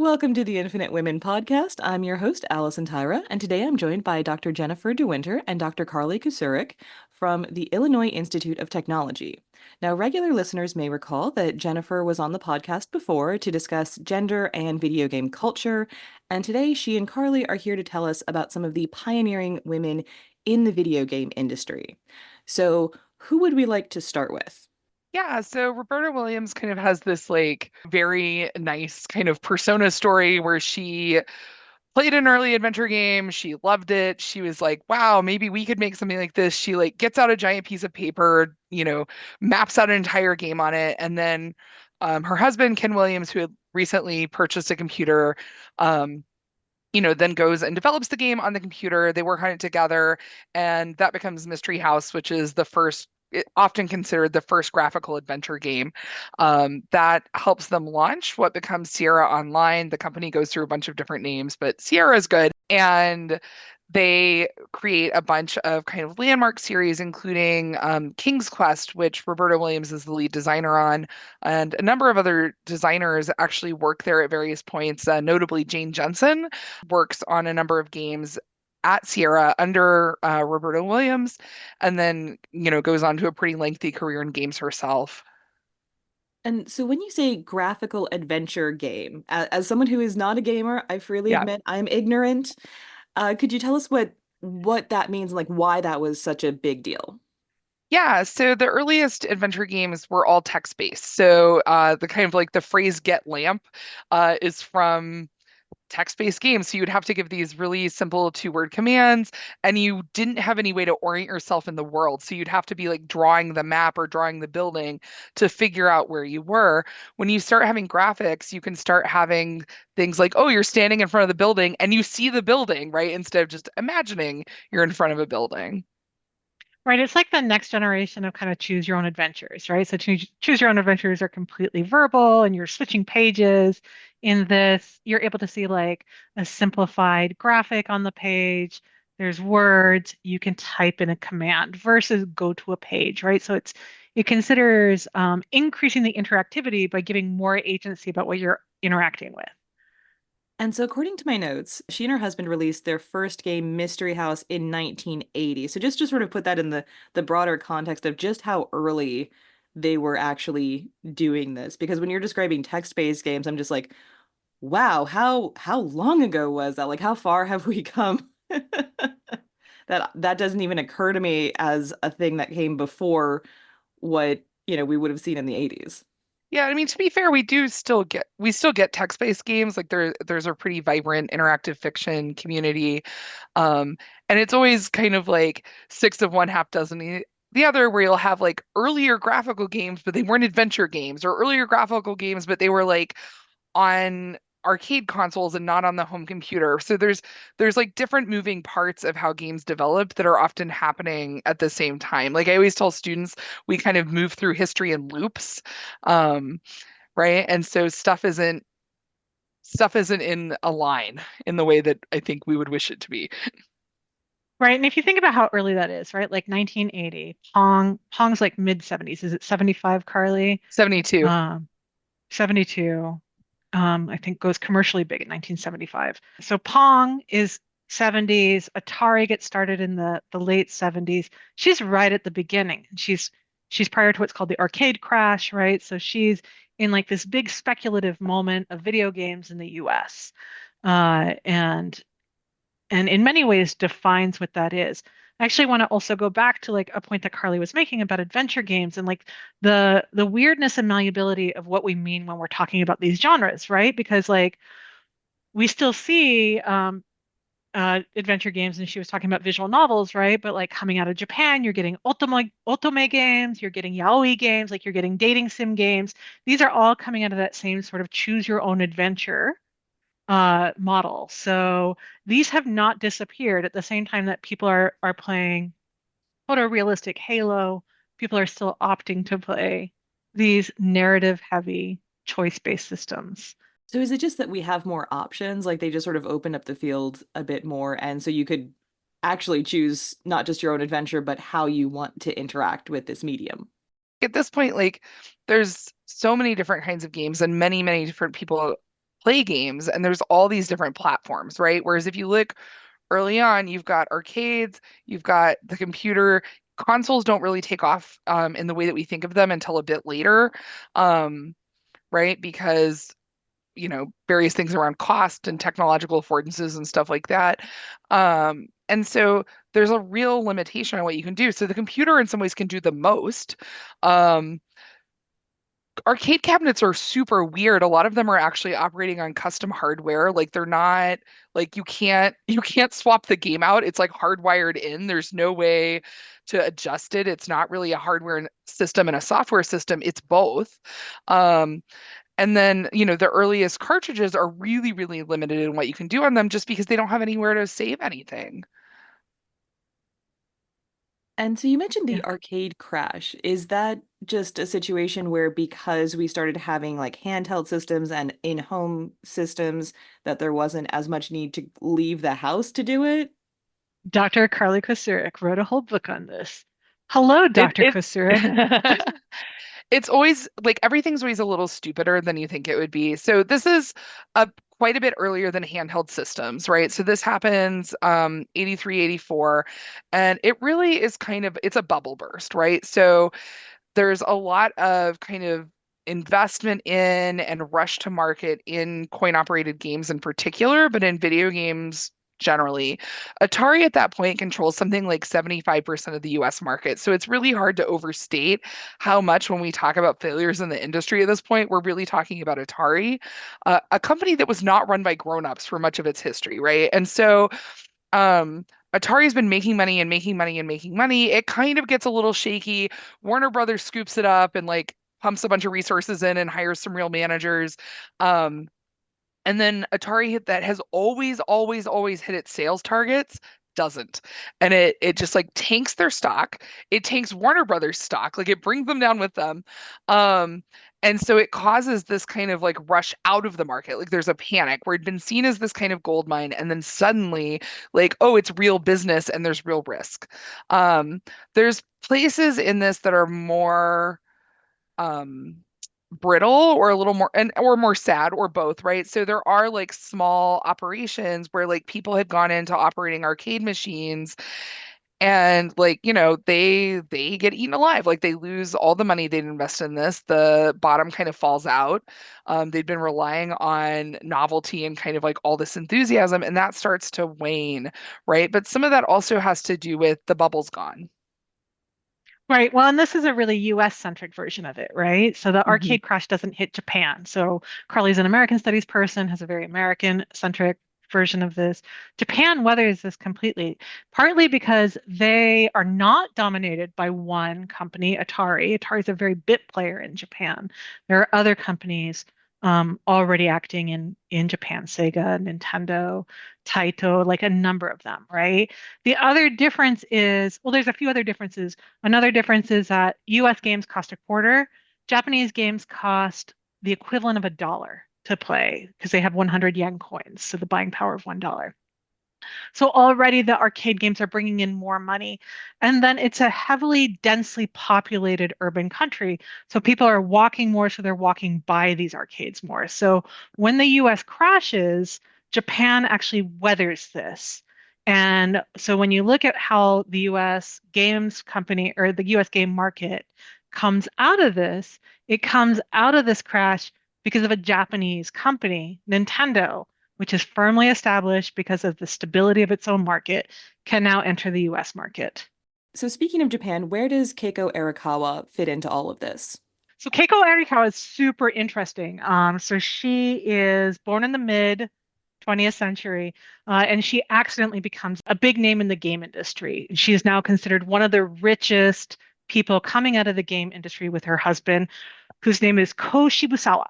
Welcome to the Infinite Women podcast. I'm your host, Allison Tyra, and today I'm joined by Dr. Jennifer deWinter and Dr. Carly Kocurek from the Illinois Institute of Technology. Now, regular listeners may recall that Jennifer was on the podcast before to discuss gender and video game culture, and today she and Carly are here to tell us about some of the pioneering women in the video game industry. So, who would we like to start with? Yeah, so Roberta Williams kind of has this like very nice kind of persona story where she played an early adventure game, she loved it. She was like, "Wow, maybe we could make something like this." She like gets out a giant piece of paper, maps out an entire game on it, and then her husband Ken Williams, who had recently purchased a computer, um, then goes and develops the game on the computer. They work on it together, and that becomes Mystery House, which is often considered the first graphical adventure game. That helps them launch what becomes Sierra Online. The company goes through a bunch of different names, but Sierra is good. And they create a bunch of kind of landmark series, including King's Quest, which Roberta Williams is the lead designer on, and a number of other designers actually work there at various points. Notably, Jane Jensen works on a number of games at Sierra under Roberta Williams, and then goes on to a pretty lengthy career in games herself. And so when you say graphical adventure game, as someone who is not a gamer, I freely Yeah. admit I'm ignorant. Could you tell us what that means and like why that was such a big deal? Yeah, so the earliest adventure games were all text-based. So the kind of like the phrase "get lamp" is from text-based games. So you'd have to give these really simple two-word commands, and you didn't have any way to orient yourself in the world. So you'd have to be like drawing the map or drawing the building to figure out where you were. When you start having graphics, you can start having things like, oh, you're standing in front of the building and you see the building, right? Instead of just imagining you're in front of a building. Right, it's like the next generation of kind of choose your own adventures, right? So choose your own adventures are completely verbal and you're switching pages. In this, you're able to see like a simplified graphic on the page. There's words, you can type in a command versus go to a page, right? So it considers increasing the interactivity by giving more agency about what you're interacting with. And so according to my notes, she and her husband released their first game, Mystery House, in 1980. So just to sort of put that in the broader context of just how early they were actually doing this. Because when you're describing text-based games, I'm just like, wow, how long ago was that? Like how far have we come? That doesn't even occur to me as a thing that came before what, we would have seen in the 80s. Yeah, I mean, to be fair, we still get text-based games. Like there's a pretty vibrant interactive fiction community. And it's always kind of like six of one, half dozen the other, where you'll have like earlier graphical games, but they weren't adventure games, or earlier graphical games, but they were like on arcade consoles and not on the home computer. So there's like different moving parts of how games develop that are often happening at the same time. Like I always tell students, we kind of move through history in loops. Um, right? And so stuff isn't in a line in the way that I think we would wish it to be. Right. And if you think about how early that is, right? Like 1980, Pong's like mid 70s. Is it 75, Carly? 72. Um, 72, I think goes commercially big in 1975. So Pong is 70s. Atari gets started in the late 70s. She's right at the beginning. She's prior to what's called the arcade crash, right? So she's in like this big speculative moment of video games in the US. And in many ways defines what that is. I actually want to also go back to like a point that Carly was making about adventure games and like the weirdness and malleability of what we mean when we're talking about these genres, right? Because like we still see adventure games, and she was talking about visual novels, right? But like coming out of Japan, you're getting otome games, you're getting yaoi games, like you're getting dating sim games. These are all coming out of that same sort of choose your own adventure model. So these have not disappeared at the same time that people are playing photorealistic Halo. People are still opting to play these narrative heavy choice-based systems. So is it just that we have more options? Like they just sort of opened up the field a bit more, and so you could actually choose not just your own adventure, but how you want to interact with this medium. At this point, like there's so many different kinds of games and many, many different people play games, and there's all these different platforms, right? Whereas if you look early on, you've got arcades, you've got the computer. Consoles don't really take off in the way that we think of them until a bit later, um, right? Because various things around cost and technological affordances and stuff like that. And so there's a real limitation on what you can do. So the computer in some ways can do the most. Um, Arcade cabinets are super weird. A lot of them are actually operating on custom hardware. Like they're not like you can't swap the game out. It's like hardwired in. There's no way to adjust it. It's not really a hardware system and a software system. It's both. Um, and then, the earliest cartridges are really, really limited in what you can do on them just because they don't have anywhere to save anything. And so you mentioned Yeah. the arcade crash. Is that just a situation where because we started having like handheld systems and in-home systems that there wasn't as much need to leave the house to do it? Dr. Carly Kocurek wrote a whole book on this. Hello, It Dr. it Kocurek. it's always like everything's always a little stupider than you think it would be. So this is a quite a bit earlier than handheld systems, right? So this happens 83, 84, and it really is it's a bubble burst, right? So there's a lot of kind of investment in and rush to market in coin operated games in particular, but in video games generally. Atari at that point controls something like 75% of the US market. So it's really hard to overstate how much when we talk about failures in the industry at this point, we're really talking about Atari, a company that was not run by grown-ups for much of its history, right? And so Atari's been making money and making money and making money. It kind of gets a little shaky. Warner Brothers scoops it up and like pumps a bunch of resources in and hires some real managers. Um, and then that has always, always, always hit its sales targets doesn't. And it just like tanks their stock. It tanks Warner Brothers stock. Like it brings them down with them. Um, and so it causes this kind of like rush out of the market. Like there's a panic where it'd been seen as this kind of gold mine, and then suddenly, like, oh, it's real business and there's real risk. There's places in this that are more um brittle or a little more and or more sad or both, right? So there are like small operations where like people had gone into operating arcade machines and like, they get eaten alive. Like they lose all the money they'd invest in this. The bottom kind of falls out. They'd been relying on novelty and kind of like all this enthusiasm, and that starts to wane, right? But some of that also has to do with the bubble's gone. Right. Well, and this is a really US centric version of it, right? So the Mhm. arcade crash doesn't hit Japan. So Carly's an American studies person, has a very American centric version of this. Japan weathers this completely, partly because they are not dominated by one company, Atari. Atari is a very bit player in Japan. There are other companies already acting in Japan, Sega, Nintendo, Taito, like a number of them, right? The other difference is, well, there's a few other differences. Another difference is that US games cost a quarter, Japanese games cost the equivalent of $1 to play because they have 100 yen coins, so the buying power of $1. So already the arcade games are bringing in more money. And then it's a heavily densely populated urban country. So people are walking more, so they're walking by these arcades more. So when the US crashes, Japan actually weathers this. And so when you look at how the US games company or the US game market comes out of this, it comes out of this crash because of a Japanese company, Nintendo, which is firmly established because of the stability of its own market, can now enter the US market. So speaking of Japan, where does Keiko Arakawa fit into all of this? So Keiko Arikawa is super interesting. So she is born in the mid 20th century, and she accidentally becomes a big name in the game industry. She is now considered one of the richest people coming out of the game industry with her husband, whose name is Ko Shibusawa.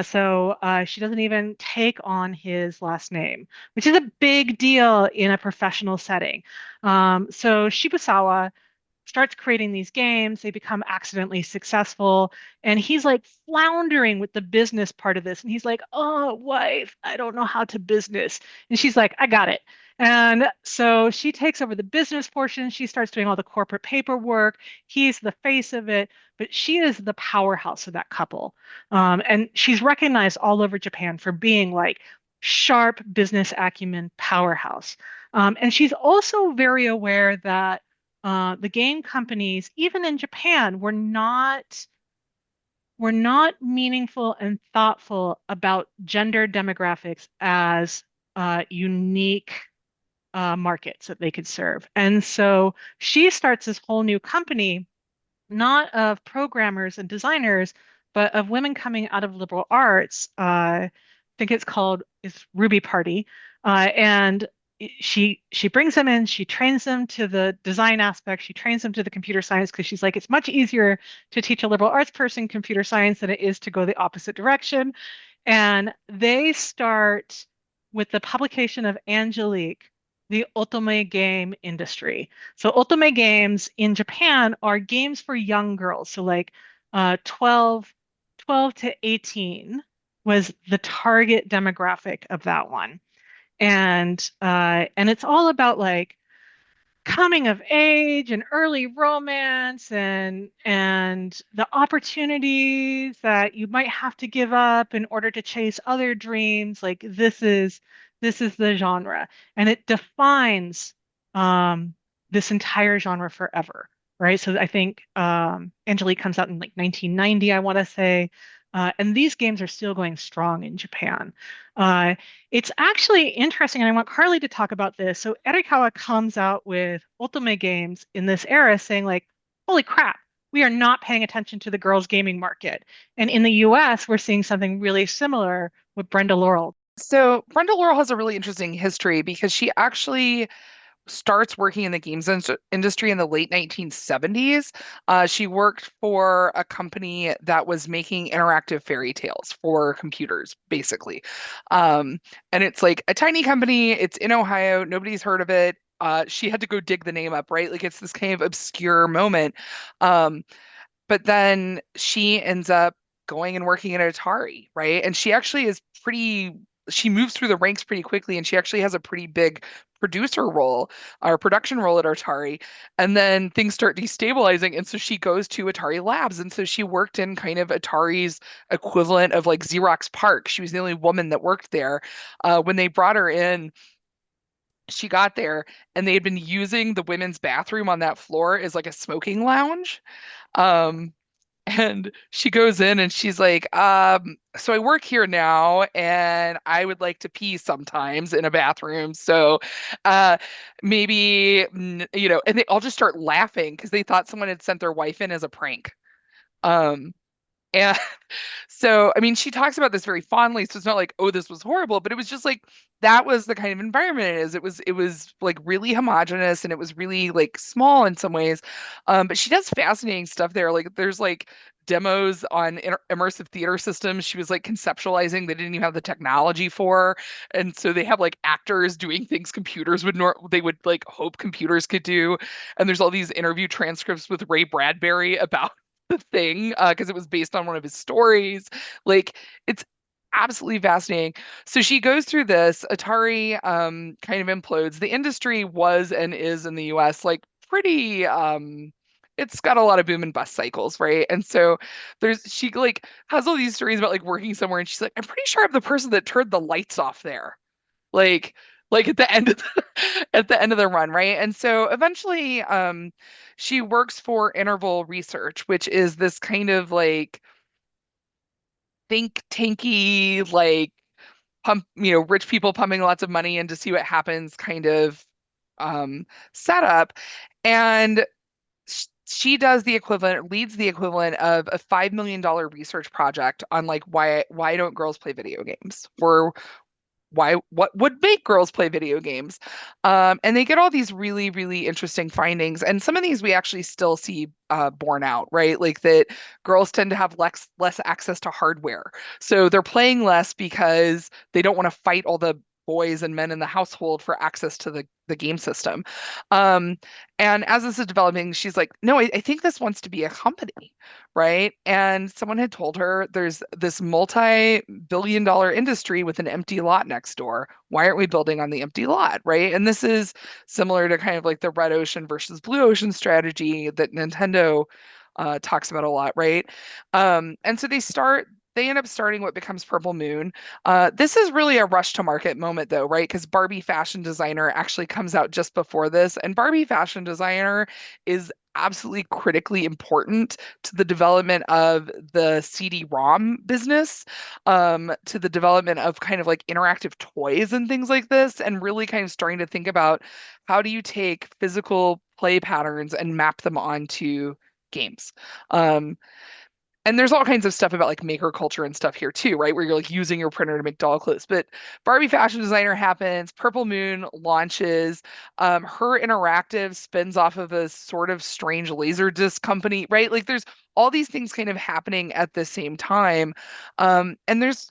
So she doesn't even take on his last name, which is a big deal in a professional setting. So Shibusawa starts creating these games. They become accidentally successful. And he's like floundering with the business part of this. And he's like, oh, wife, I don't know how to business. And she's like, I got it. And so she takes over the business portion. She starts doing all the corporate paperwork. He's the face of it, but she is the powerhouse of that couple. And she's recognized all over Japan for being like sharp business acumen powerhouse. And she's also very aware that the game companies, even in Japan, were not meaningful and thoughtful about gender demographics as unique markets that they could serve. And so she starts this whole new company, not of programmers and designers, but of women coming out of liberal arts. I think it's Ruby Party, and she brings them in. She trains them to the design aspect. She trains them to the computer science because she's like, it's much easier to teach a liberal arts person computer science than it is to go the opposite direction. And they start with the publication of Angelique, the otome game industry. So otome games in Japan are games for young girls. So like 12 to 18 was the target demographic of that one. And it's all about like coming of age and early romance and the opportunities that you might have to give up in order to chase other dreams. Like this is the genre, and it defines this entire genre forever, right? So I think Angelique comes out in like 1990, I want to say, and these games are still going strong in Japan. Uh, it's actually interesting, and I want Carly to talk about this. So Erikawa comes out with Ultimate games in this era saying like, holy crap, we are not paying attention to the girls' gaming market. And in the US, we're seeing something really similar with Brenda Laurel. So Brenda Laurel has a really interesting history because she actually starts working in the industry in the late 1970s. She worked for a company that was making interactive fairy tales for computers, basically. Um, and it's like a tiny company. It's in Ohio. Nobody's heard of it. She had to go dig the name up, right? Like it's this kind of obscure moment. Um, but then she ends up going and working at Atari, right? And she actually she moves through the ranks pretty quickly and she actually has a pretty big producer role or production role at Atari. And then things start destabilizing. And so she goes to Atari Labs. And so she worked in kind of Atari's equivalent of like Xerox PARC. She was the only woman that worked there. When they brought her in, she got there and they had been using the women's bathroom on that floor as like a smoking lounge. Um, and she goes in and she's like, so I work here now and I would like to pee sometimes in a bathroom. So uh maybe and they all just start laughing because they thought someone had sent their wife in as a prank. Um and so, I mean, she talks about this very fondly, so it's not like, oh, this was horrible, but it was just like that was the kind of environment it is. It was like really homogenous and it was really like small in some ways. But she does fascinating stuff there. Like there's like demos on immersive theater systems. She was like conceptualizing they didn't even have the technology for. And so they have like actors doing things computers they would like hope computers could do. And there's all these interview transcripts with Ray Bradbury about the thing because it was based on one of his stories. Like it's absolutely fascinating. So she goes through this. Atari kind of implodes. The industry was and is in the US like pretty it's got a lot of boom and bust cycles, right? And so she like has all these stories about like working somewhere and she's like, I'm pretty sure I'm the person that turned the lights off there. Like at the end of at the end of the run, right? And so eventually she works for Interval Research, which is this kind of like think tanky, like rich people pumping lots of money in to see what happens kind of setup. And she does the equivalent, leads the equivalent of a $5 million research project on like why don't girls play video games? What would make girls play video games, and they get all these really really interesting findings, and some of these we actually still see borne out, right? Like that girls tend to have less access to hardware, so they're playing less because they don't want to fight all the boys and men in the household for access to the game system. Um, and as this is developing, she's like, no, I think this wants to be a company, right? And someone had told her there's this multi-billion-dollar industry with an empty lot next door. Why aren't we building on the empty lot, right? And this is similar to kind of like the red ocean versus blue ocean strategy that Nintendo talks about a lot, right? And so they end up starting what becomes Purple Moon. This is really a rush to market moment, though, right? Because Barbie Fashion Designer actually comes out just before this. And Barbie Fashion Designer is absolutely critically important to the development of the CD-ROM business, to the development of kind of like interactive toys and things like this, and really kind of starting to think about how do you take physical play patterns and map them onto games. Um, and there's all kinds of stuff about like maker culture and stuff here too, right? Where you're like using your printer to make doll clothes. But Barbie Fashion Designer happens, Purple Moon launches, her interactive spins off of a sort of strange laser disc company, right? Like there's all these things kind of happening at the same time. And there's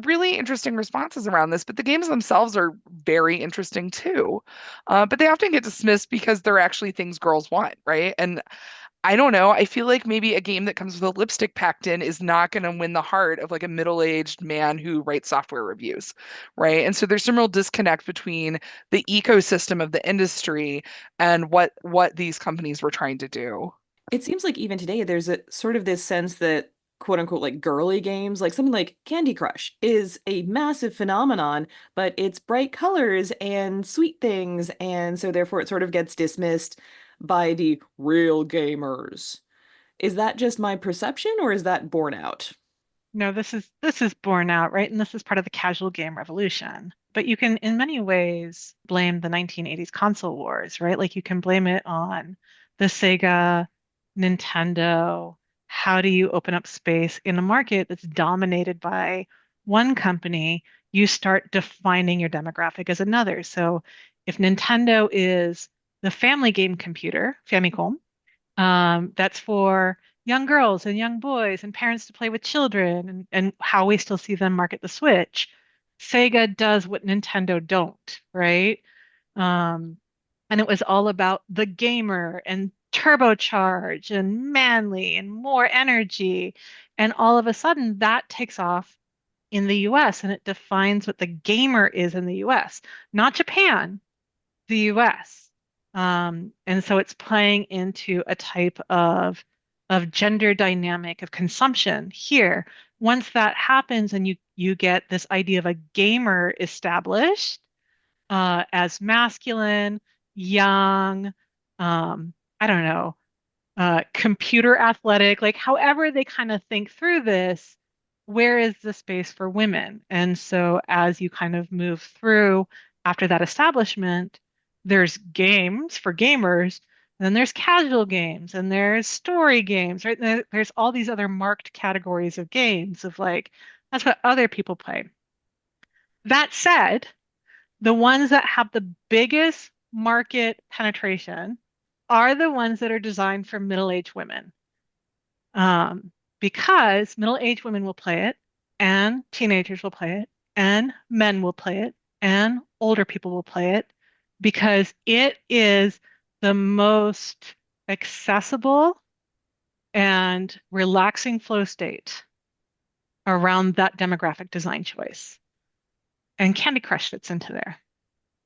really interesting responses around this, but the games themselves are very interesting too. But they often get dismissed because they're actually things girls want, right? And I don't know. I feel like maybe a game that comes with a lipstick packed in is not going to win the heart of like a middle-aged man who writes software reviews, right? And so there's some real disconnect between the ecosystem of the industry and what these companies were trying to do. It seems like even today there's a sort of this sense that quote unquote like girly games, like something like Candy Crush, is a massive phenomenon, but it's bright colors and sweet things, and so therefore it sort of gets dismissed by the real gamers. Is that just my perception or is that borne out? No, this is borne out, right? And this is part of the casual game revolution. But you can, in many ways, blame the 1980s console wars, right? Like you can blame it on the Sega, Nintendo. How do you open up space in a market that's dominated by one company? You start defining your demographic as another. So if Nintendo is the family game computer, Famicom, that's for young girls and young boys and parents to play with children and how we still see them market the Switch. Sega does what Nintendo don't, right? Um, and it was all about the gamer and turbocharge and manly and more energy. And all of a sudden that takes off in the US and it defines what the gamer is in the US, not Japan, the US. And so it's playing into a type of gender dynamic of consumption here. Once that happens and you get this idea of a gamer established as masculine, young, I don't know, computer athletic, like however they kind of think through this, where is the space for women? And so as you kind of move through after that establishment, there's games for gamers, and then there's casual games, and there's story games, right? And there's all these other marked categories of games of like, that's what other people play. That said, the ones that have the biggest market penetration are the ones that are designed for middle-aged women. Because middle-aged women will play it, and teenagers will play it, and men will play it, and older people will play it, because it is the most accessible and relaxing flow state around that demographic design choice. And Candy Crush fits into there.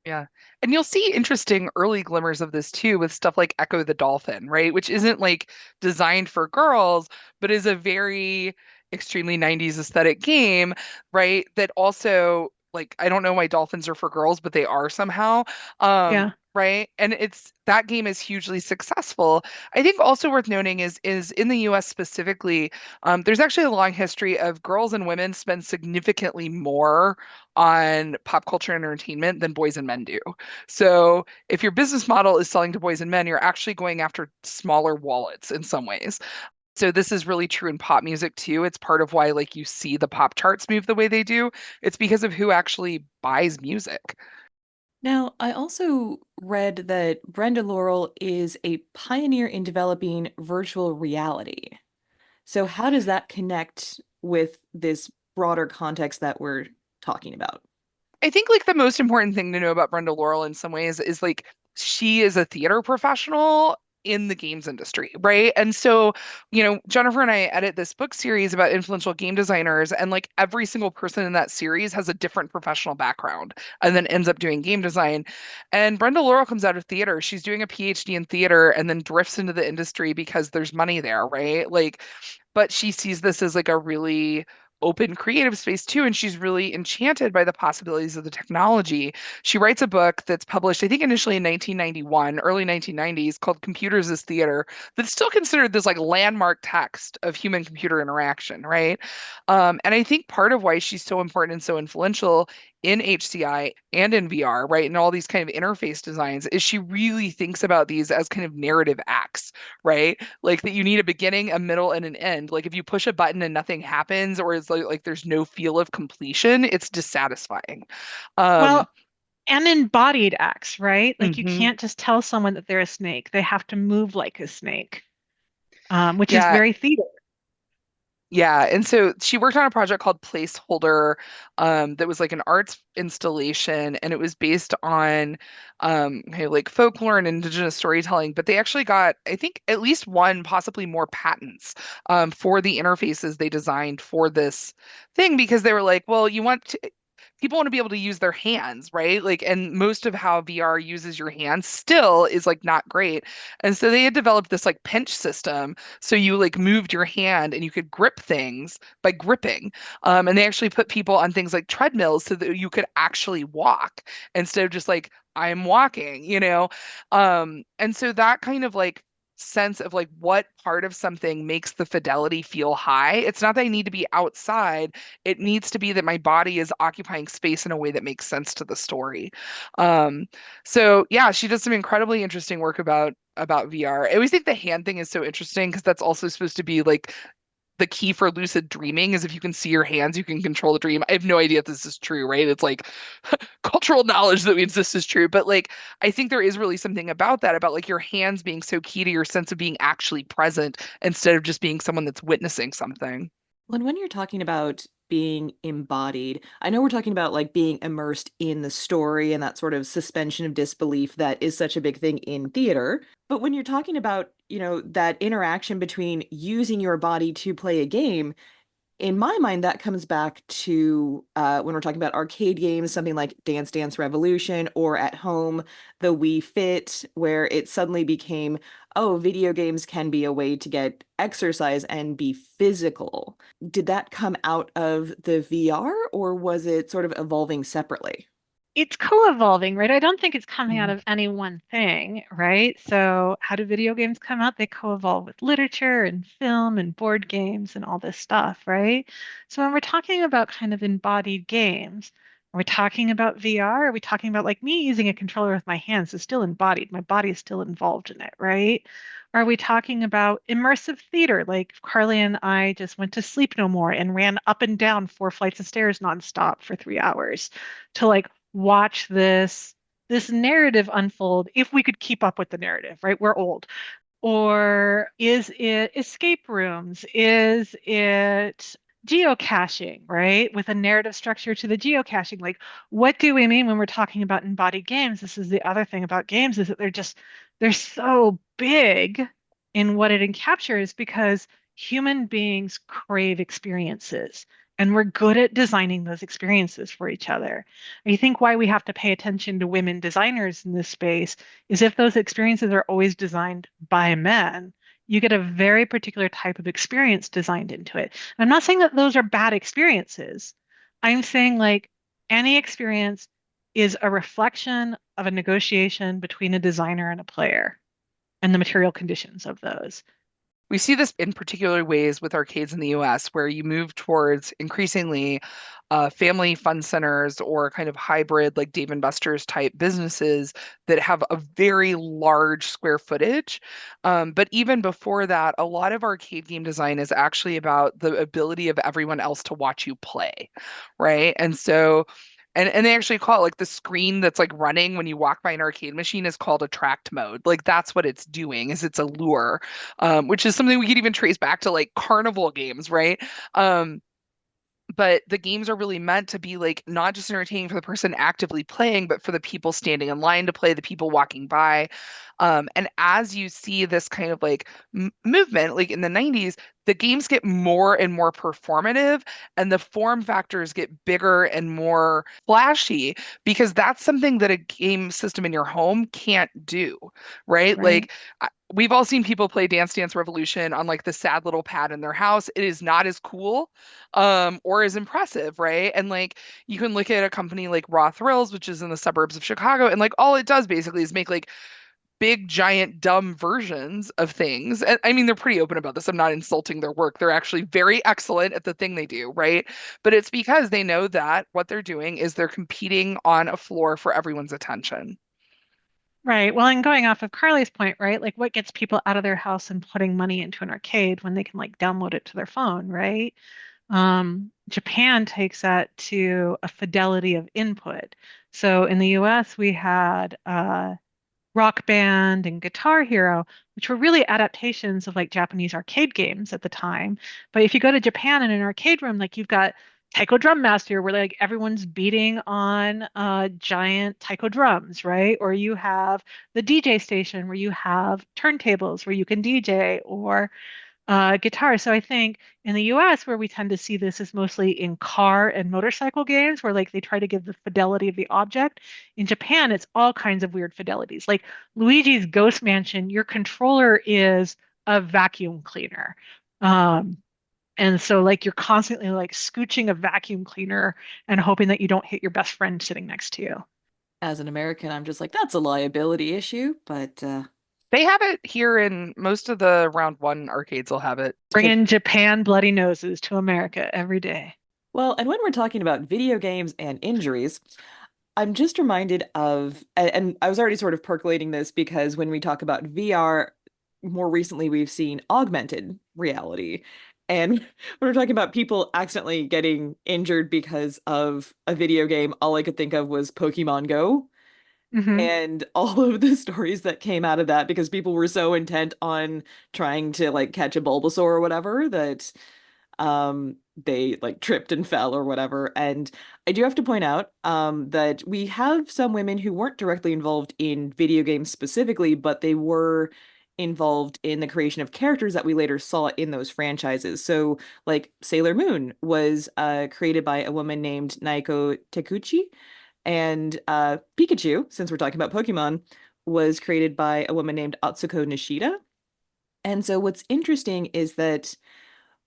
Yeah. And you'll see interesting early glimmers of this too with stuff like Echo the Dolphin, right? Which isn't like designed for girls, but is a very extremely 90s aesthetic game, right? That also like I don't know why dolphins are for girls, but they are somehow. Yeah, Right? And it's that game is hugely successful. I think also worth noting is in the US specifically, there's actually a long history of girls and women spend significantly more on pop culture and entertainment than boys and men do. So if your business model is selling to boys and men, you're actually going after smaller wallets in some ways. So this is really true in pop music too. It's part of why like you see the pop charts move the way they do. It's because of who actually buys music. Now, I also read that Brenda Laurel is a pioneer in developing virtual reality. So, how does that connect with this broader context that we're talking about? I think like the most important thing to know about Brenda Laurel in some ways is like she is a theater professional in the games industry, right? And so, Jennifer and I edit this book series about influential game designers, and like every single person in that series has a different professional background and then ends up doing game design. And Brenda Laurel comes out of theater. She's doing a PhD in theater and then drifts into the industry because there's money there, right? Like, but she sees this as like a really open creative space too, and she's really enchanted by the possibilities of the technology. She writes a book that's published, I think, initially in 1991, early 1990s, called Computers as Theater, that's still considered this like landmark text of human computer interaction, right? And I think part of why she's so important and so influential in HCI and in VR, right, and all these kind of interface designs is she really thinks about these as kind of narrative acts, right? Like that you need a beginning, a middle, and an end. Like if you push a button and nothing happens, or it's like there's no feel of completion, it's dissatisfying. Um, Well, and embodied acts, right? Like you mhm. can't just tell someone that they're a snake. They have to move like a snake, which is Yeah, very theater. yeah, and so she worked on a project called Placeholder, that was like an arts installation, and it was based on kind of like folklore and indigenous storytelling. But they actually got, I think, at least one, possibly more patents for the interfaces they designed for this thing because they were like, well, people want to be able to use their hands, right? Like, and most of how VR uses your hands still is like not great. And so they had developed this like pinch system so you like moved your hand and you could grip things by gripping. And they actually put people on things like treadmills so that you could actually walk instead of just like, I'm walking, you know? And so that kind of like sense of like what part of something makes the fidelity feel high. It's not that I need to be outside. It needs to be that my body is occupying space in a way that makes sense to the story. Um, so yeah, she does some incredibly interesting work about VR. I always think the hand thing is so interesting because that's also supposed to be like the key for lucid dreaming is if you can see your hands, you can control the dream. I have no idea if this is true, right? It's like cultural knowledge that means this is true. But like I think there is really something about that, about like your hands being so key to your sense of being actually present instead of just being someone that's witnessing something. Well, and when you're talking about being embodied, I know we're talking about like being immersed in the story and that sort of suspension of disbelief that is such a big thing in theater. But when you're talking about, that interaction between using your body to play a game, in my mind, that comes back to when we're talking about arcade games, something like Dance Dance Revolution, or at home, the Wii Fit, where it suddenly became, oh, video games can be a way to get exercise and be physical. Did that come out of the VR, or was it sort of evolving separately? It's co-evolving, right? I don't think it's coming out Mhm. of any one thing, right? So, how do video games come out? They co-evolve with literature and film and board games and all this stuff, right? So, when we're talking about kind of embodied games, are we talking about VR? Are we talking about like me using a controller with my hands is still embodied? My body is still involved in it, right? Are we talking about immersive theater? Like Carly and I just went to sleep no more and ran up and down 4 flights of stairs nonstop for 3 hours to like watch this narrative unfold if we could keep up with the narrative, right? We're old. Or is it escape rooms? Is it geocaching, right? With a narrative structure to the geocaching. Like, what do we mean when we're talking about embodied games? This is the other thing about games is that they're so big in what it encaptures because human beings crave experiences. And we're good at designing those experiences for each other. I think why we have to pay attention to women designers in this space is if those experiences are always designed by men, you get a very particular type of experience designed into it. And I'm not saying that those are bad experiences. I'm saying like any experience is a reflection of a negotiation between a designer and a player and the material conditions of those. We see this in particular ways with arcades in the US, where you move towards increasingly family fun centers or kind of hybrid, like Dave and Buster's type businesses that have a very large square footage. But even before that, a lot of arcade game design is actually about the ability of everyone else to watch you play, right? And so and they actually call it like the screen that's like running when you walk by an arcade machine is called attract mode. Like that's what it's doing, is it's a lure, which is something we could even trace back to like carnival games, right? Um, but the games are really meant to be like not just entertaining for the person actively playing, but for the people standing in line to play, the people walking by. And as you see this kind of like movement, like in the 90s, the games get more and more performative, and the form factors get bigger and more flashy because that's something that a game system in your home can't do, right? Right. Like, we've all seen people play Dance Dance Revolution on like the sad little pad in their house. It is not as cool or as impressive, right? And like you can look at a company like Raw Thrills, which is in the suburbs of Chicago, and like all it does basically is make like big, giant, dumb versions of things. And I mean, they're pretty open about this. I'm not insulting their work. They're actually very excellent at the thing they do, right? But it's because they know that what they're doing is they're competing on a floor for everyone's attention. Right. Well, and going off of Carly's point, right? Like what gets people out of their house and putting money into an arcade when they can like download it to their phone, right? Japan takes that to a fidelity of input. So in the US, we had Rock Band and Guitar Hero, which were really adaptations of like Japanese arcade games at the time. But if you go to Japan in an arcade room, like you've got Taiko Drum Master, where like everyone's beating on giant taiko drums, right? Or you have the DJ station where you have turntables where you can DJ, or guitar. So I think in the US, where we tend to see this is mostly in car and motorcycle games, where like they try to give the fidelity of the object. In Japan, it's all kinds of weird fidelities. Like Luigi's Ghost Mansion, your controller is a vacuum cleaner. Um, and so like you're constantly like scooching a vacuum cleaner and hoping that you don't hit your best friend sitting next to you. As an American, I'm just like, that's a liability issue, but They have it here in most of the round one arcades will have it. Bringing Japan bloody noses to America every day. well, and when we're talking about video games and injuries, I'm just reminded of, and I was already sort of percolating this because when we talk about VR, more recently we've seen augmented reality. And when we're talking about people accidentally getting injured because of a video game, all I could think of was Pokemon Go Hmm. and all of the stories that came out of that because people were so intent on trying to like catch a Bulbasaur or whatever that they like tripped and fell or whatever. And I do have to point out that we have some women who weren't directly involved in video games specifically, but they were involved in the creation of characters that we later saw in those franchises. So like Sailor Moon was created by a woman named Naiko Tekuchi, and Pikachu, since we're talking about Pokemon, was created by a woman named Atsuko Nishida. And so what's interesting is that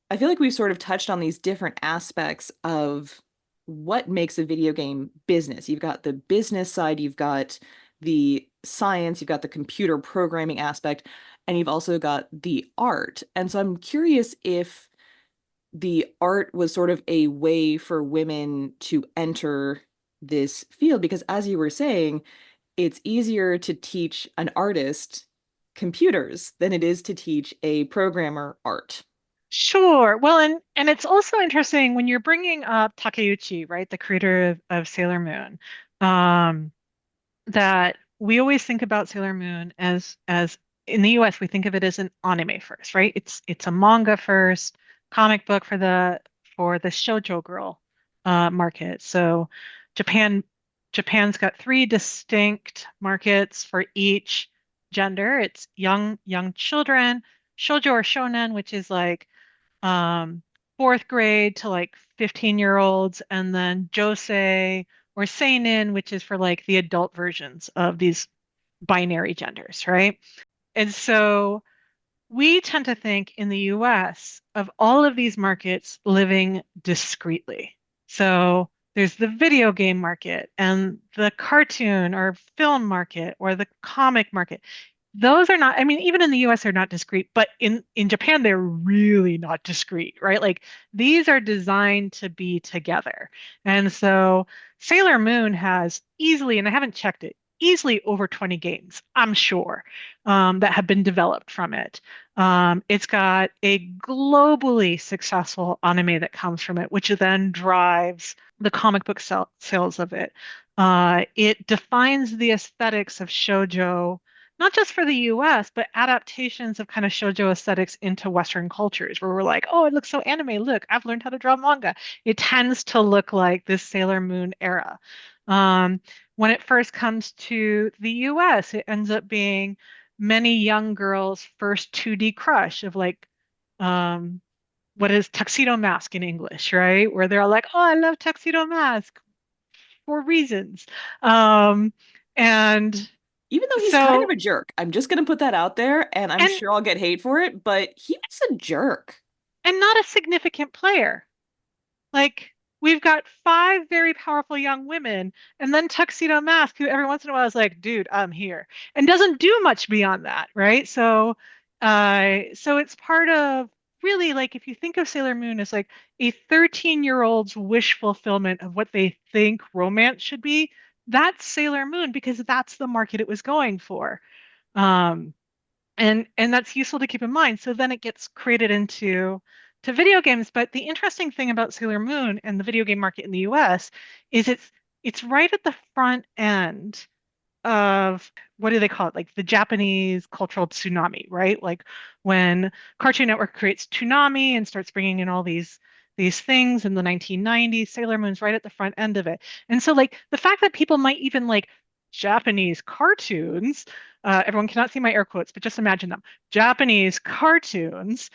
I feel like we've sort of touched on these different aspects of what makes a video game business. You've got the business side, you've got the science, you've got the computer programming aspect, and you've also got the art. And so I'm curious if the art was sort of a way for women to enter this field, because as you were saying, it's easier to teach an artist computers than it is to teach a programmer art. Sure. Well, and it's also interesting when you're bringing up Takeuchi, right, the creator of Sailor Moon, um, that we always think about Sailor Moon as in the US we think of it as an anime first, right? It's a manga first, comic book for the shoujo girl market. So Japan Japan's got three distinct markets for each gender. It's young children, shoujo or shonen, which is like um, fourth grade to like 15-year-olds, and then josei or seinen, which is for like the adult versions of these binary genders, right? And so we tend to think in the US of all of these markets living discreetly. So there's the video game market and the cartoon or film market or the comic market. Those are not, I mean, even in the US, they're not discrete, but in Japan, they're really not discrete, right? Like these are designed to be together. And so Sailor Moon has easily, and I haven't checked it, easily over 20 games, I'm sure, that have been developed from it. It's got a globally successful anime that comes from it, which then drives the comic book sales of it. It defines the aesthetics of shoujo not just for the US, but adaptations of kind of shoujo aesthetics into Western cultures, where we're like, oh, it looks so anime. Look, I've learned how to draw manga. It tends to look like this Sailor Moon era. Um, when it first comes to the US, it ends up being many young girls' first 2D crush of like, um, what is Tuxedo Mask in English, right? Where they're all like, oh, I love Tuxedo Mask for reasons. Um, and Even though he's kind of so, a jerk. I'm just gonna put that out there, and I'm and sure I'll get hate for it, but he was a jerk. and not a significant player. Like we've got five very powerful young women, and then Tuxedo Mask, who every once in a while is like, "Dude, I'm here," and doesn't do much beyond that, right? So it's part of really like if you think of Sailor Moon as like a 13-year-old's wish fulfillment of what they think romance should be, that's Sailor Moon because that's the market it was going for. Um, and that's useful to keep in mind. So then it gets created into to video games. But the interesting thing about Sailor Moon and the video game market in the US is it's right at the front end of what do they call it? Like the Japanese cultural tsunami, right? Like when Cartoon Network creates Toonami and starts bringing in all these things in the 1990s, Sailor Moon's right at the front end of it. And so like the fact that people might even like Japanese cartoons, everyone cannot see my air quotes, but just imagine them. Japanese cartoons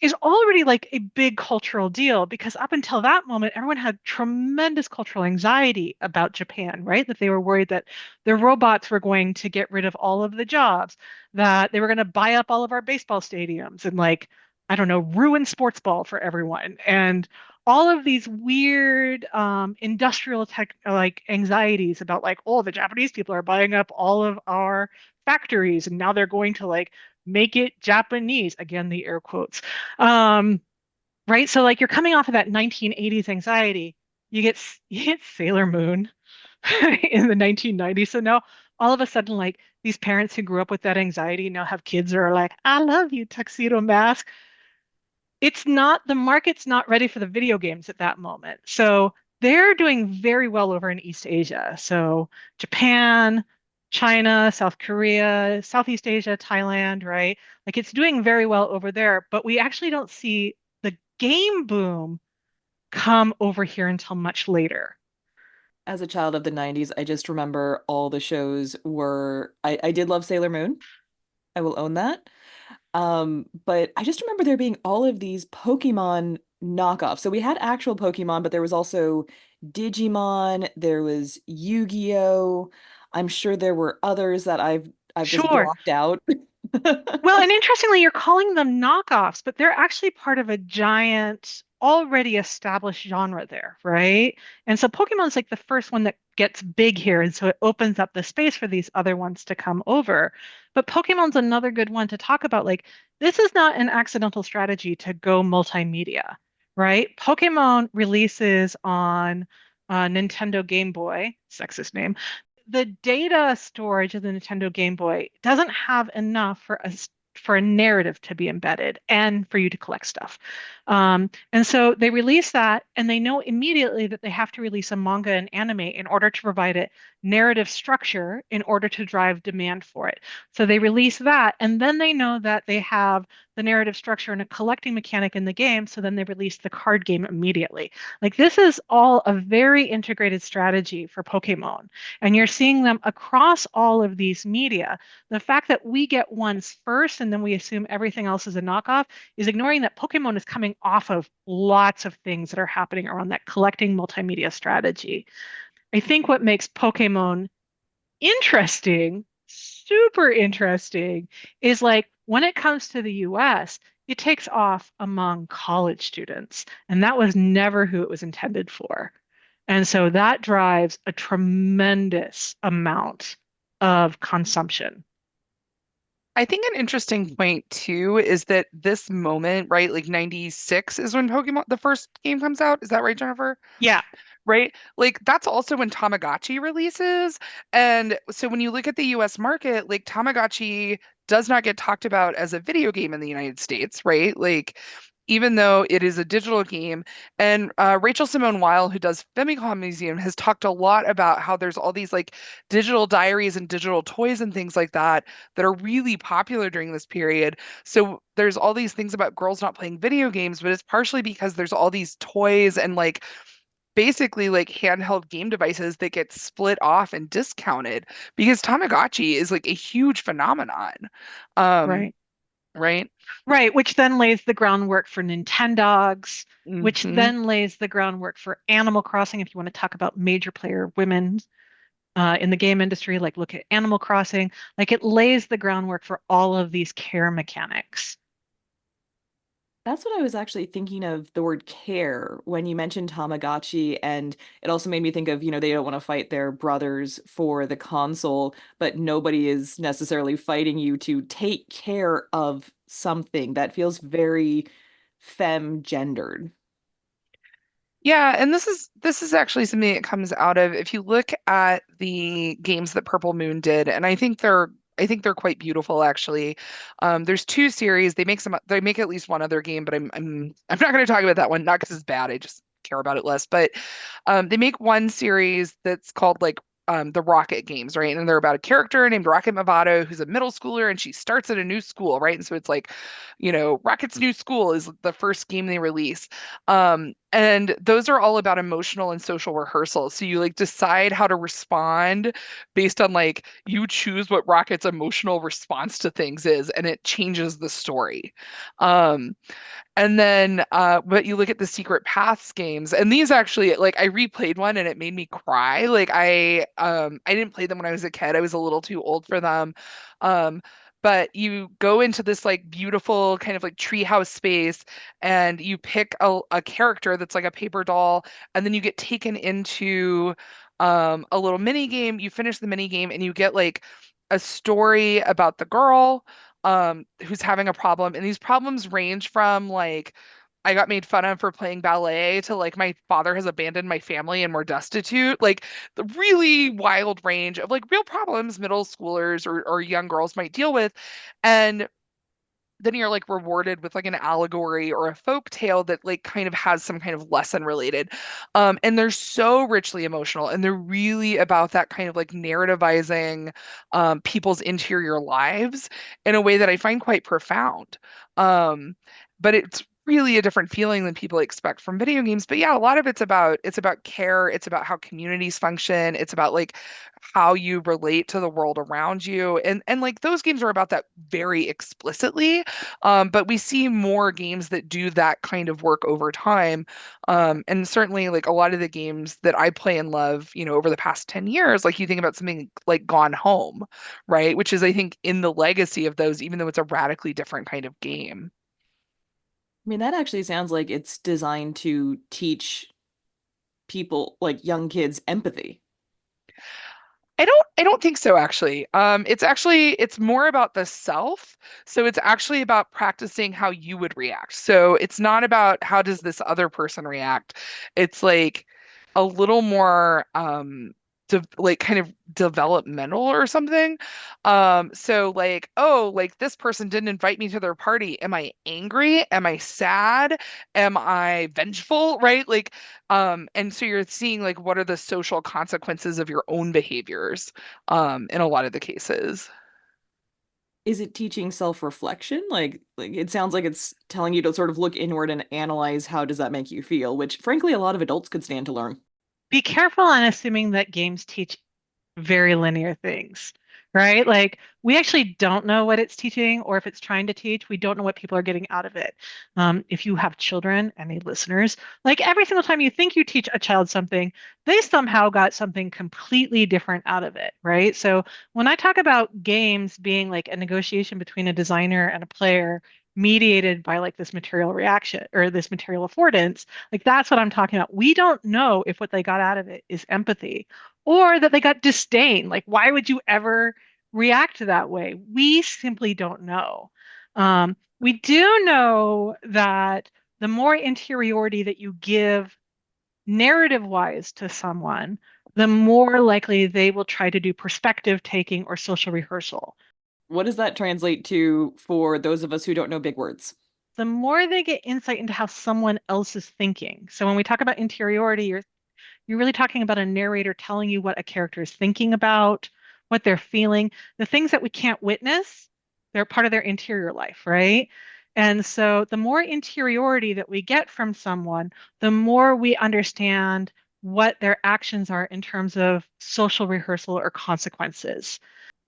is already like a big cultural deal because up until that moment, everyone had tremendous cultural anxiety about Japan, right? That they were worried that the robots were going to get rid of all of the jobs, that they were going to buy up all of our baseball stadiums and like, I don't know, ruin sports ball for everyone. And all of these weird industrial tech like anxieties about like, oh, the Japanese people are buying up all of our factories and now they're going to like make it Japanese. Again, the air quotes. Um, right? So like you're coming off of that 1980s anxiety. You get Sailor Moon in the 1990s. So now all of a sudden, like these parents who grew up with that anxiety now have kids who are like, I love you, Tuxedo Mask. It's not, the market's not ready for the video games at that moment. So they're doing very well over in East Asia. So Japan, China, South Korea, Southeast Asia, Thailand, right? Like it's doing very well over there, but we actually don't see the game boom come over here until much later. As a child of the 90s, I just remember all the shows were I did love Sailor Moon. I will own that. But I just remember there being all of these Pokemon knockoffs. So we had actual Pokemon, but there was also Digimon, there was Yu-Gi-Oh! I'm sure there were others that I've just Sure. blocked out. Well, and interestingly, you're calling them knockoffs, but they're actually part of a giant, already established genre there, right? And so Pokemon's like the first one that gets big here, and so it opens up the space for these other ones to come over. But Pokemon's another good one to talk about. Like, this is not an accidental strategy to go multimedia, right? Pokemon releases on Nintendo Game Boy, sexist name, the data storage of the Nintendo Game Boy doesn't have enough for a narrative to be embedded and for you to collect stuff. And so they release that, and they know immediately that they have to release a manga and anime in order to provide it narrative structure in order to drive demand for it. So they release that, and then they know that they have the narrative structure and a collecting mechanic in the game. So then they release the card game immediately. Like this is all a very integrated strategy for Pokemon. And you're seeing them across all of these media. The fact that we get ones first and then we assume everything else is a knockoff is ignoring that Pokemon is coming off of lots of things that are happening around that collecting multimedia strategy. I think what makes Pokemon interesting, super interesting, is like when it comes to the US, it takes off among college students, and that was never who it was intended for. And so that drives a tremendous amount of consumption. I think an interesting point too is that this moment, right, like 96 is when Pokemon, the first game comes out. Is that right, Jennifer? Yeah, Right? Like that's also when Tamagotchi releases. And so when you look at the US market, like Tamagotchi does not get talked about as a video game in the United States, right? Like even though it is a digital game. And Rachel Simone Weil, who does Famicom Museum, has talked a lot about how there's all these like digital diaries and digital toys and things like that that are really popular during this period. So there's all these things about girls not playing video games, but it's partially because there's all these toys and like basically like handheld game devices that get split off and discounted because Tamagotchi is like a huge phenomenon. Um, Right. right? Right, which then lays the groundwork for Nintendogs, which Hmm. then lays the groundwork for Animal Crossing. If you want to talk about major player women in the game industry, like look at Animal Crossing, like it lays the groundwork for all of these care mechanics. That's what I was actually thinking of the word care when you mentioned Tamagotchi, and it also made me think of, they don't want to fight their brothers for the console, but nobody is necessarily fighting you to take care of something. That feels very femme gendered. Yeah, and this is actually something that comes out of if you look at the games that Purple Moon did, and I think they're quite beautiful actually. There's two series. They make at least one other game, but I'm not going to talk about that one, not because it's bad. I just care about it less. But they make one series that's called like the Rocket games, right? And they're about a character named Rocket Movado who's a middle schooler and she starts at a new school, right? And so it's like, Rocket's New School is the first game they release. And those are all about emotional and social rehearsal. So you like decide how to respond based on like you choose what Rocket's emotional response to things is, and it changes the story. Um, and then, but you look at the Secret Paths games, and these actually, like, I replayed one and it made me cry. Like, I didn't play them when I was a kid. I was a little too old for them. Um, but you go into this like beautiful kind of like treehouse space, and you pick a character that's like a paper doll, and then you get taken into a little mini game. You finish the mini game, and you get like a story about the girl who's having a problem. And these problems range from like, I got made fun of for playing ballet to like, my father has abandoned my family and we're destitute. Like, the really wild range of like real problems middle schoolers or young girls might deal with. And then you're like rewarded with like an allegory or a folk tale that like kind of has some kind of lesson related. And they're so richly emotional and they're really about that kind of like narrativizing people's interior lives in a way that I find quite profound. Um, but it's really a different feeling than people expect from video games. But yeah, a lot of it's about care, it's about how communities function, it's about like how you relate to the world around you. And like those games are about that very explicitly. But we see more games that do that kind of work over time. And certainly like a lot of the games that I play and love, over the past 10 years, like you think about something like Gone Home, right? Which is, I think, in the legacy of those, even though it's a radically different kind of game. I mean, that actually sounds like it's designed to teach people, like young kids, empathy. I don't think so actually. It's more about the self. So it's actually about practicing how you would react. So it's not about how does this other person react. It's like a little more like kind of developmental or something. So like, oh, like this person didn't invite me to their party. Am I angry? Am I sad? Am I vengeful? Right? Like, and so you're seeing like what are the social consequences of your own behaviors, in a lot of the cases. Is it teaching self-reflection? Like it sounds like it's telling you to sort of look inward and analyze how does that make you feel, which frankly a lot of adults could stand to learn. Be careful on assuming that games teach very linear things, right? Like we actually don't know what it's teaching or if it's trying to teach. We don't know what people are getting out of it. If you have children, any listeners, like every single time you think you teach a child something, they somehow got something completely different out of it, right? So when I talk about games being like a negotiation between a designer and a player, mediated by like this material reaction or this material affordance, like that's what I'm talking about. We don't know if what they got out of it is empathy or that they got disdain. Like, why would you ever react that way? We simply don't know. We do know that the more interiority that you give narrative wise to someone, the more likely they will try to do perspective taking or social rehearsal. What does that translate to for those of us who don't know big words? the more they get insight into how someone else is thinking. So when we talk about interiority, you're really talking about a narrator telling you what a character is thinking about, what they're feeling, the things that we can't witness, they're part of their interior life, right? And so the more interiority that we get from someone, the more we understand what their actions are in terms of social rehearsal or consequences.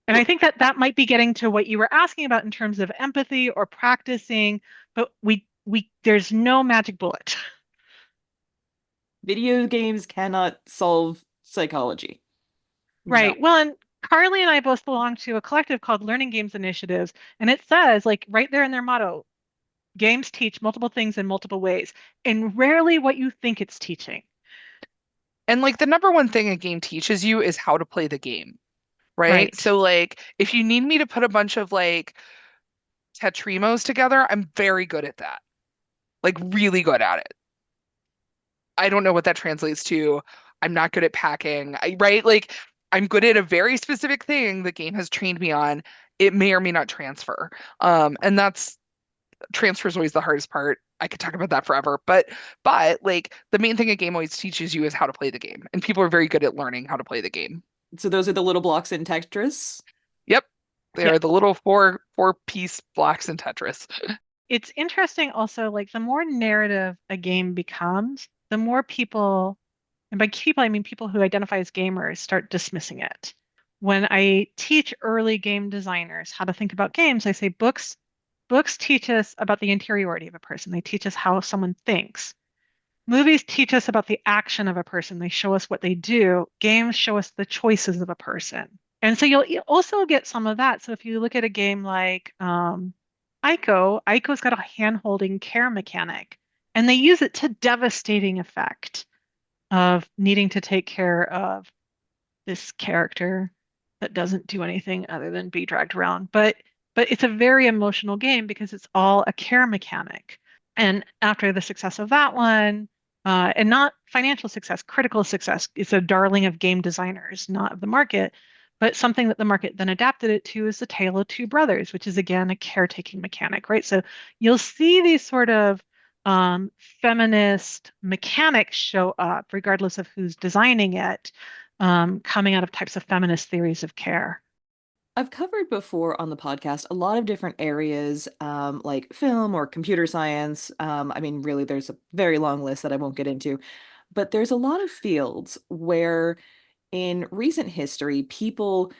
And I Well, think that that might be getting to what you were asking about in terms of empathy or practicing, but we there's no magic bullet. video games cannot solve psychology. No. Right. Well, and Carly and I both belong to a collective called Learning Games Initiatives, and it says, like right there in their motto, games teach multiple things in multiple ways, and rarely what you think it's teaching. And like the number one thing a game teaches you is how to play the game, right? Right. So like if you need me to put a bunch of like tetrimos together, I'm very good at that. Like really good at it. I don't know what that translates to. I'm not good at packing. Right? Like I'm good at a very specific thing the game has trained me on. It may or may not transfer. And that's transfer is always the hardest part. I could talk about that forever, but like the main thing a game always teaches you is how to play the game, and people are very good at learning how to play the game. So those are the little blocks in Tetris. Yep, they Yeah. are the little four piece blocks in Tetris. It's interesting also, like the more narrative a game becomes, the more people, and by people, I mean people who identify as gamers, start dismissing it. When I teach early game designers how to think about games, I say books teach us about the interiority of a person. They teach us how someone thinks. Movies teach us about the action of a person. They show us what they do. Games show us the choices of a person. And so you'll also get some of that. So if you look at a game like Ico's got a hand-holding care mechanic, and they use it to devastating effect of needing to take care of this character that doesn't do anything other than be dragged around. But it's a very emotional game because it's all a care mechanic. And after the success of that one, and not financial success, critical success, it's a darling of game designers, not of the market. But something that the market then adapted it to is the Tale of Two Brothers, which is again a caretaking mechanic, right? So you'll see these sort of feminist mechanics show up, regardless of who's designing it, coming out of types of feminist theories of care. I've covered before on the podcast a lot of different areas, like film or computer science. I mean, really, there's a very long list that I won't get into, but there's a lot of fields where in recent history, people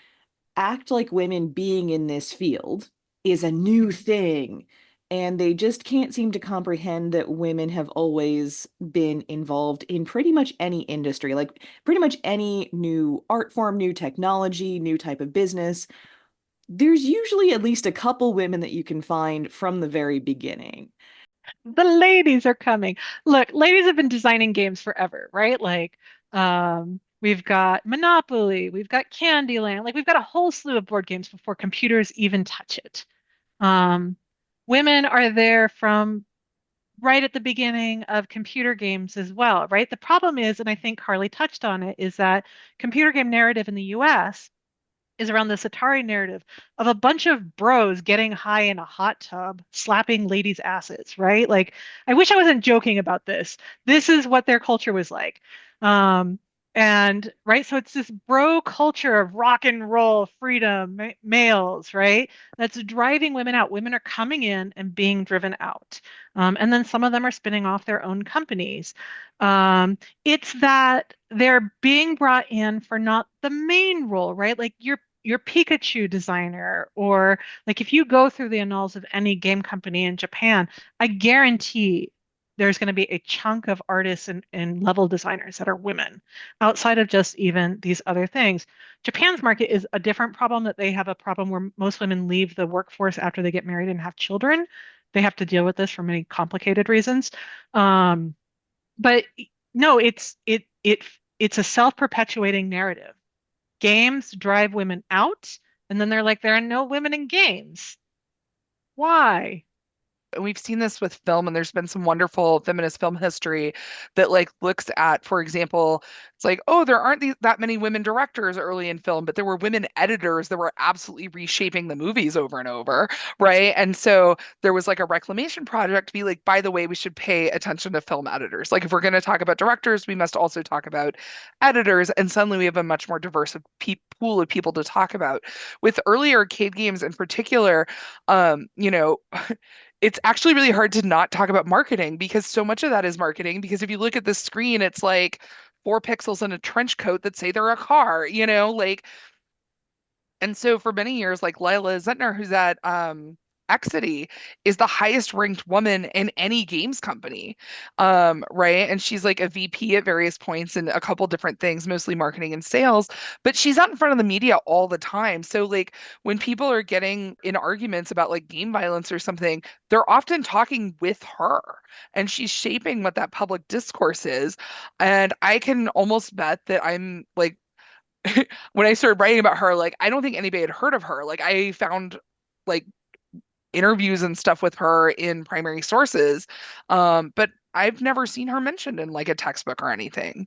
act like women being in this field is a new thing. And they just can't seem to comprehend that women have always been involved in pretty much any industry, like pretty much any new art form, new technology, new type of business. There's usually at least a couple women that you can find from the very beginning. The ladies are coming. Look, ladies have been designing games forever, right? Like, we've got Monopoly, we've got Candyland, like we've got a whole slew of board games before computers even touch it. Um, Women are there from right at the beginning of computer games as well, right? The problem is, and I think Carly touched on it, is that computer game narrative in the US is around this Atari narrative of a bunch of bros getting high in a hot tub, slapping ladies' asses, right? Like, I wish I wasn't joking about this. This is what their culture was like. Um, and right, so it's this bro culture of rock and roll, freedom, males, right? That's driving women out. Women are coming in and being driven out. And then some of them are spinning off their own companies. It's that they're being brought in for not the main role, right? Like your Pikachu designer, or like if you go through the annals of any game company in Japan, I guarantee there's going to be a chunk of artists and level designers that are women outside of just even these other things. Japan's market is a different problem that they have a problem where most women leave the workforce after they get married and have children. They have to deal with this for many complicated reasons. Um, but no, it's a self-perpetuating narrative. Games drive women out, and then they're like, there are no women in games. Why? And we've seen this with film, and there's been some wonderful feminist film history that like looks at, for example, it's like, oh, there aren't that many women directors early in film, but there were women editors that were absolutely reshaping the movies over and over, right? And so there was like a reclamation project to be like, by the way, we should pay attention to film editors. Like if we're going to talk about directors, we must also talk about editors. And suddenly we have a much more diverse pool of people to talk about. With early arcade games in particular, you know, it's actually really hard to not talk about marketing because so much of that is marketing. Because if you look at the screen, it's like 4 pixels in a trench coat that say they're a car, like, and so for many years, like Lila Zentner, who's at Exity, is the highest ranked woman in any games company. Right. And she's like a VP at various points in a couple different things, mostly marketing and sales, but she's out in front of the media all the time. So like when people are getting in arguments about like game violence or something, they're often talking with her and she's shaping what that public discourse is. And I can almost bet that I'm like when I started writing about her, like I don't think anybody had heard of her. Like I found like interviews and stuff with her in primary sources, but I've never seen her mentioned in like a textbook or anything.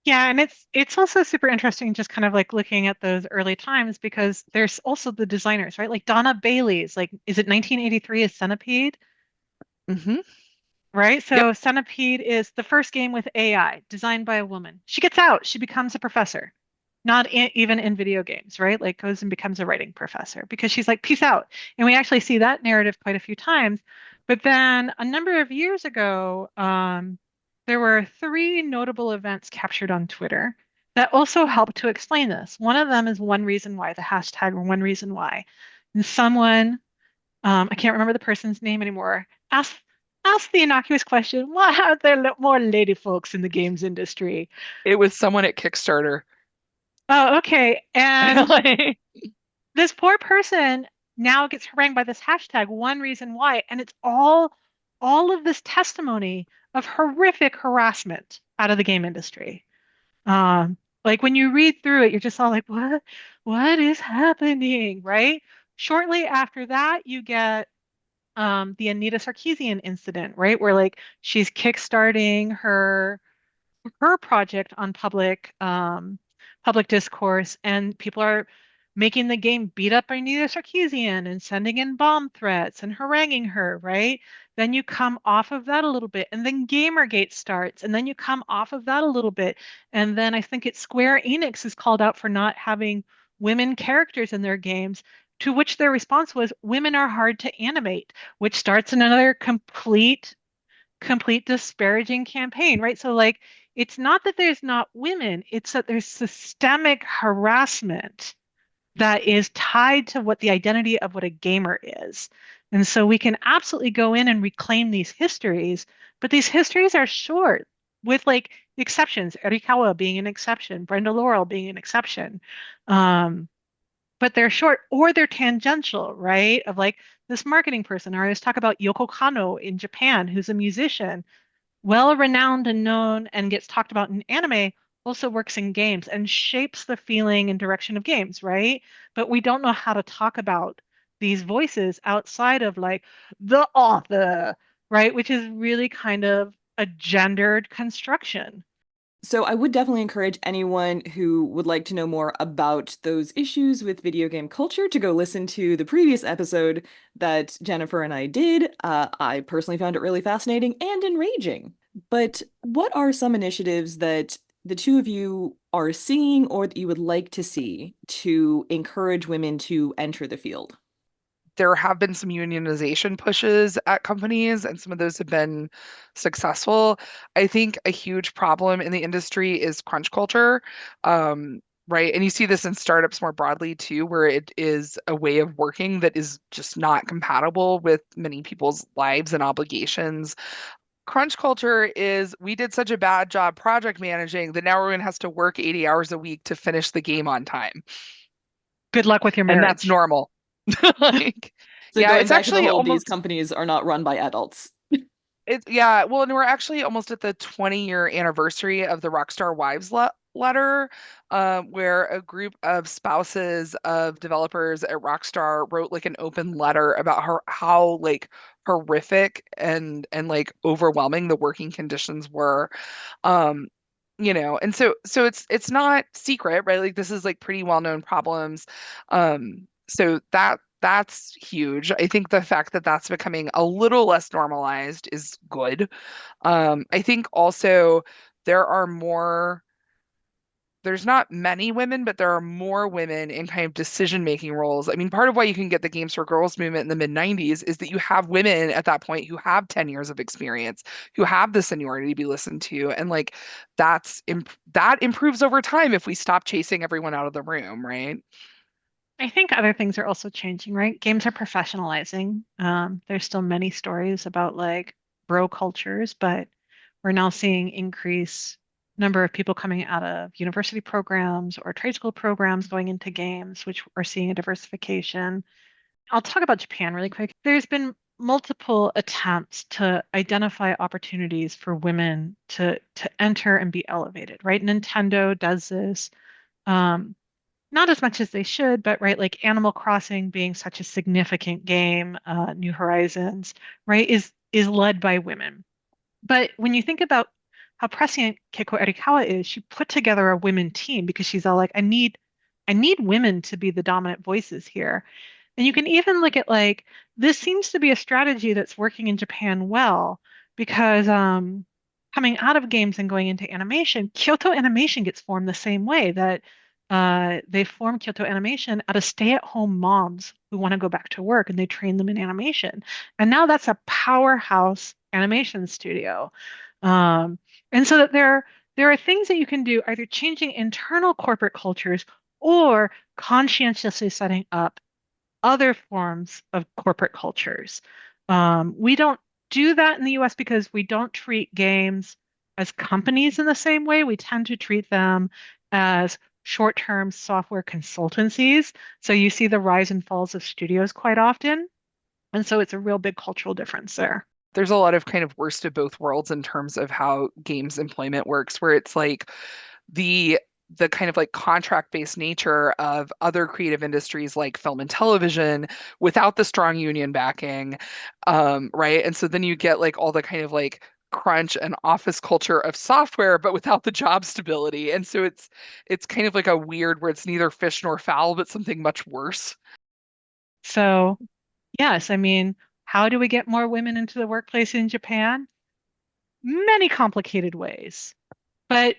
Yeah, and it's also super interesting just kind of like looking at those early times because there's also the designers, right? Like Donna Bailey's, like is it 1983 is Centipede, Hmm. right? Yep. So Centipede is the first game with AI designed by a woman. She gets out, she becomes a professor. Even in video games, right? Like goes and becomes a writing professor because she's like, peace out. And we actually see that narrative quite a few times. But then a number of years ago, there were three notable events captured on Twitter that also helped to explain this. One of them is one reason why, the hashtag one reason why. And someone, I can't remember the person's name anymore, asked the innocuous question, why aren't there more lady folks in the games industry? It was someone at Kickstarter. Oh, okay. And Like, this poor person now gets harangued by this hashtag, one reason why, and it's all of this testimony of horrific harassment out of the game industry. Like when you read through it, you're just all like, what is happening, right? Shortly after that, you get the Anita Sarkeesian incident, right? Where like she's kickstarting her project on public discourse, and people are making the game beat up Anita Sarkeesian and sending in bomb threats and haranguing her, right? Then you come off of that a little bit, and then Gamergate starts, and then you come off of that a little bit, and then I think it's Square Enix is called out for not having women characters in their games. To which their response was, women are hard to animate, which starts another complete disparaging campaign, right? So like it's not that there's not women, it's that there's systemic harassment that is tied to what the identity of what a gamer is. And so we can absolutely go in and reclaim these histories, but these histories are short with like exceptions, Erikawa being an exception, Brenda Laurel being an exception. Um, but they're short or they're tangential, right? Of like this marketing person, or I always talk about Yoko Kanno in Japan, who's a musician, well renowned and known and gets talked about in anime, also works in games and shapes the feeling and direction of games, right? But we don't know how to talk about these voices outside of like the author, right? Which is really kind of a gendered construction. So I would definitely encourage anyone who would like to know more about those issues with video game culture to go listen to the previous episode that Jennifer and I did. I personally found it really fascinating and enraging. But what are some initiatives that the two of you are seeing or that you would like to see to encourage women to enter the field? there have been some unionization pushes at companies, and some of those have been successful. I think a huge problem in the industry is crunch culture. Right. And you see this in startups more broadly too, where it is a way of working that is just not compatible with many people's lives and obligations. Crunch culture is we did such a bad job project managing that now everyone has to work 80 hours a week to finish the game on time. Good luck with your And that's marriage. normal. Like, So yeah, going it's back to the actually whole, these almost companies are not run by adults. yeah, well, and we're actually almost at the 20-year anniversary of the Rockstar Wives letter, where a group of spouses of developers at Rockstar wrote like an open letter about how like horrific and like overwhelming the working conditions were. Um, and so it's not secret, right? Like this is like pretty well-known problems. So that's huge. I think the fact that that's becoming a little less normalized is good. I think also there are more, there's not many women, but there are more women in kind of decision-making roles. I mean, part of why you can get the Games for Girls movement in the mid 90s is that you have women at that point who have 10 years of experience, who have the seniority to be listened to. And like that improves over time if we stop chasing everyone out of the room, right? I think other things are also changing, right? Games are professionalizing. There's still many stories about like bro cultures, but we're now seeing increase number of people coming out of university programs or trade school programs going into games, which are seeing a diversification. I'll talk about Japan really quick. There's been multiple attempts to identify opportunities for women to enter and be elevated, right? Nintendo does this. Um, Not as much as they should, but right, like Animal Crossing being such a significant game, New Horizons, right, is led by women. But when you think about how prescient Keiko Erikawa is, she put together a women team because she's all like, I need women to be the dominant voices here. And you can even look at like this seems to be a strategy that's working in Japan well because coming out of games and going into animation, Kyoto Animation gets formed the same way that they form Kyoto Animation out of stay-at-home moms who want to go back to work and they train them in animation. And now that's a powerhouse animation studio. Um, and so that there are things that you can do, either changing internal corporate cultures or conscientiously setting up other forms of corporate cultures. We don't do that in the US because we don't treat games as companies in the same way. We tend to treat them as short-term software consultancies. So you see the rise and falls of studios quite often. And so it's a real big cultural difference there. There's a lot of kind of worst of both worlds in terms of how games employment works, where it's like the the kind of like contract-based nature of other creative industries like film and television without the strong union backing, right? And so then you get like all the kind of like crunch and office culture of software, but without the job stability. And so it's kind of like a weird where it's neither fish nor fowl, but something much worse. So, yes, I mean, how do we get more women into the workplace in Japan? Many complicated ways. But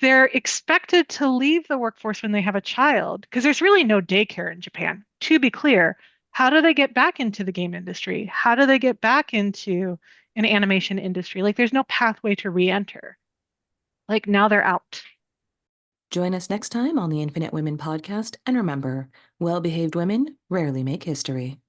they're expected to leave the workforce when they have a child because there's really no daycare in Japan. To be clear, how do they get back into the game industry? How do they get back into an animation industry? Like there's no pathway to re-enter. Like now they're out. Join us next time on the Infinite Women podcast, and remember, well-behaved women rarely make history.